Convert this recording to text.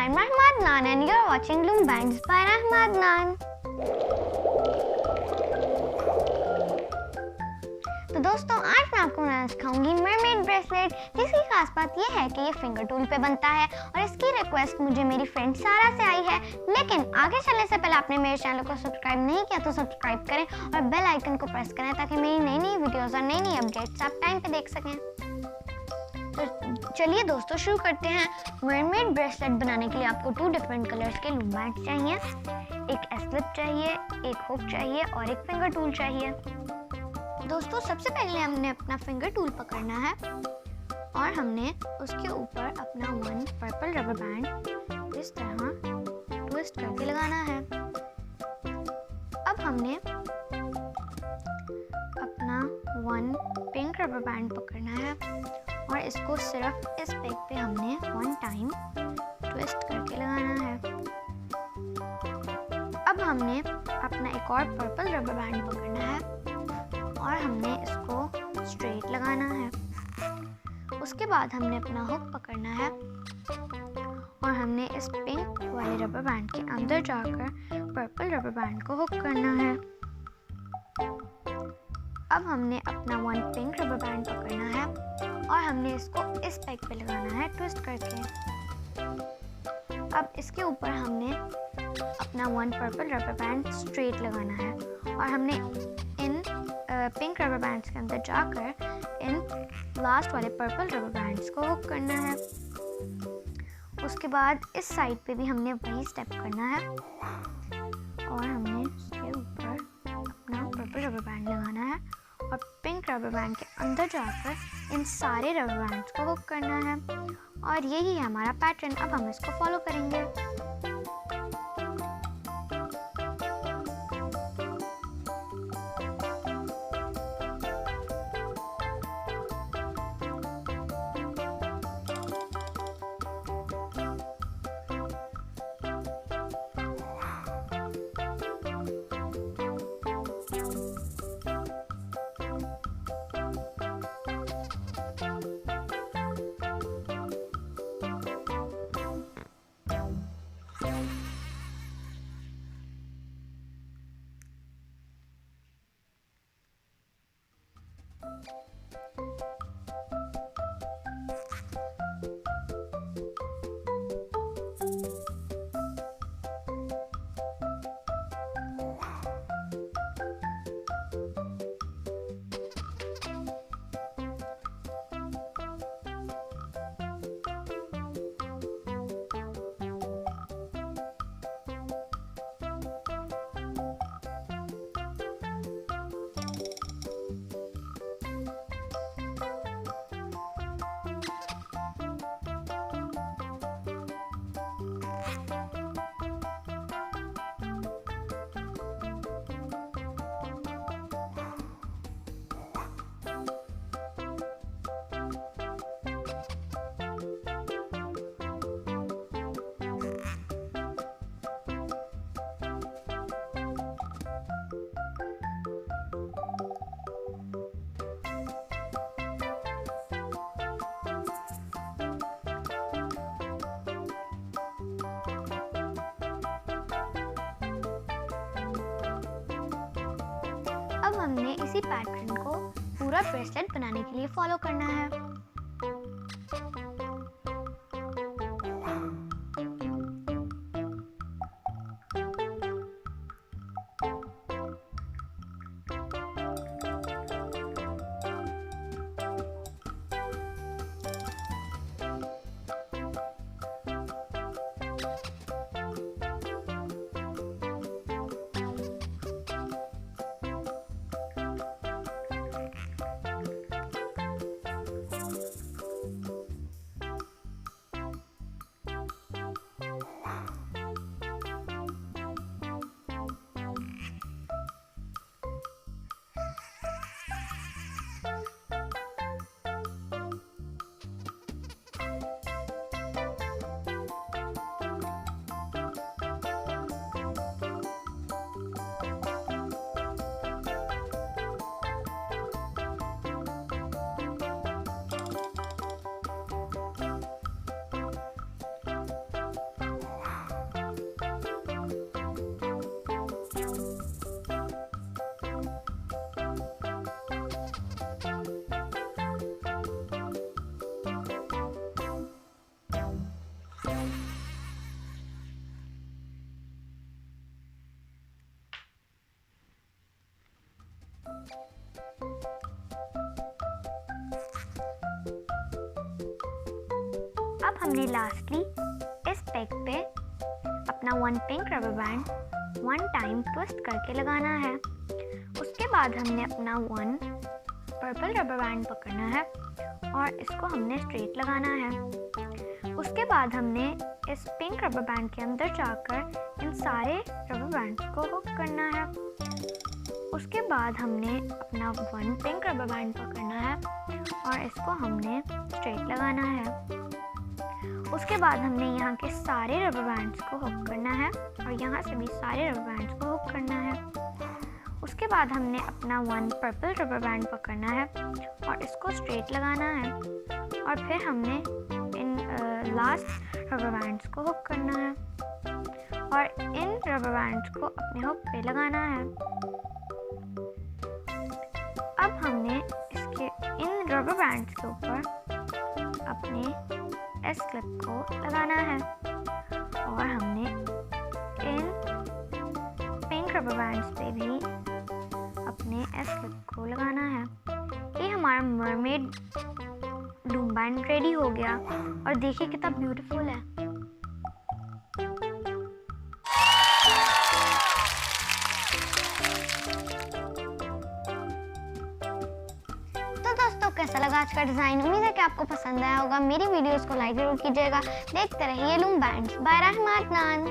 I'm Rahmat Nan and you're watching Loom Bands by Rahmat Nan. तो दोस्तों आज मैं आपको बनाना सिखाऊंगी मरमेड ब्रेसलेट, जिसकी खास बात यह है कि ये फिंगर टूल पे बनता है और इसकी रिक्वेस्ट मुझे मेरी फ्रेंड सारा से आई है। लेकिन आगे चलने से पहले आपने मेरे चैनल को सब्सक्राइब नहीं किया तो सब्सक्राइब करें और बेल आइकन को प्रेस करें ताकि मेरी नई नई वीडियोस और नई नई अपडेट्स आप टाइम पे देख सकें। तो चलिए दोस्तों शुरू करते हैं। मरमेड ब्रेसलेट बनाने के लिए आपको 2 डिफरेंट कलर्स के लूम बैंड्स चाहिए, एक एस्लिप चाहिए, एक हुक चाहिए और एक फिंगर टूल चाहिए। दोस्तों सबसे पहले हमने अपना फिंगर टूल पकड़ना है और हमने उसके ऊपर अपना 1 पर्पल रबर बैंड इस तरह ट्विस्ट करके लगाना है। अब हमने अपना 1 पिंक रबर बैंड पकड़ना है और इसको सिर्फ इस पेग पे हमने 1 टाइम ट्विस्ट करके लगाना है। अब हमने अपना एक और पर्पल रबर बैंड पकड़ना है और हमने इसको स्ट्रेट लगाना है। उसके बाद हमने अपना हुक पकड़ना है और हमने इस पिंक वाले रबर बैंड के अंदर जाकर पर्पल रबर बैंड को हुक करना है। अब हमने अपना 1 पिंक रबर बैंड पकड़ना है और हमने इसको इस पेग पे लगाना है ट्विस्ट करके। अब इसके ऊपर हमने अपना 1 पर्पल रबर बैंड स्ट्रेट लगाना है और हमने इन पिंक रबर बैंड्स के अंदर जाकर इन लास्ट वाले पर्पल रबर बैंड्स को हुक करना है। उसके बाद इस साइड पे भी हमने वही स्टेप करना है और हमने इसके ऊपर अपना पर्पल रबर बैंड लगाना है और पिंक रबर बैंड के अंदर जाकर इन सारे रबर बैंड्स को हुक करना है। और यही है हमारा पैटर्न। अब हम इसको फॉलो करेंगे। अब हमने इसी पैटर्न को पूरा ब्रेसलेट बनाने के लिए फॉलो करना है। अब हमने लास्टली इस पेग पे अपना 1 pink rubber band 1 time twist करके लगाना है। उसके बाद हमने अपना 1 पर्पल रबर बैंड पकड़ना है और इसको हमने स्ट्रेट लगाना है। उसके बाद हमने इस पिंक रबर बैंड के अंदर जाकर इन सारे रबर बैंड्स को हुक करना है। उसके बाद हमने अपना 1 पिंक रबर बैंड पकड़ना है और इसको हमने स्ट्रेट लगाना है। उसके बाद हमने यहाँ के सारे रबर बैंड्स को हुक करना है और यहाँ से भी सारे रबर बैंड्स को हुक करना है। उसके बाद हमने अपना 1 पर्पल रबर बैंड पकड़ना है और इसको स्ट्रेट लगाना है और फिर हमने इन लास्ट रबर बैंड्स को हुक करना है और इन रबर बैंड्स को अपने हुक पे लगाना है। अब हमने इसके इन रबर बैंड्स के ऊपर अपने एस क्लिप को लगाना है और हमने इन पिंक रबर बैंड्स पे भी अपने एस क्लिप को लगाना है। ये हमारा मरमेड डूम बैंड रेडी हो गया और देखिए कितना ब्यूटीफुल है। कैसा लगा आज का डिजाइन? उम्मीद है कि आपको पसंद आया होगा। मेरी वीडियोस को लाइक जरूर कीजिएगा। देखते रहिए loom bands by Rahman Adnan.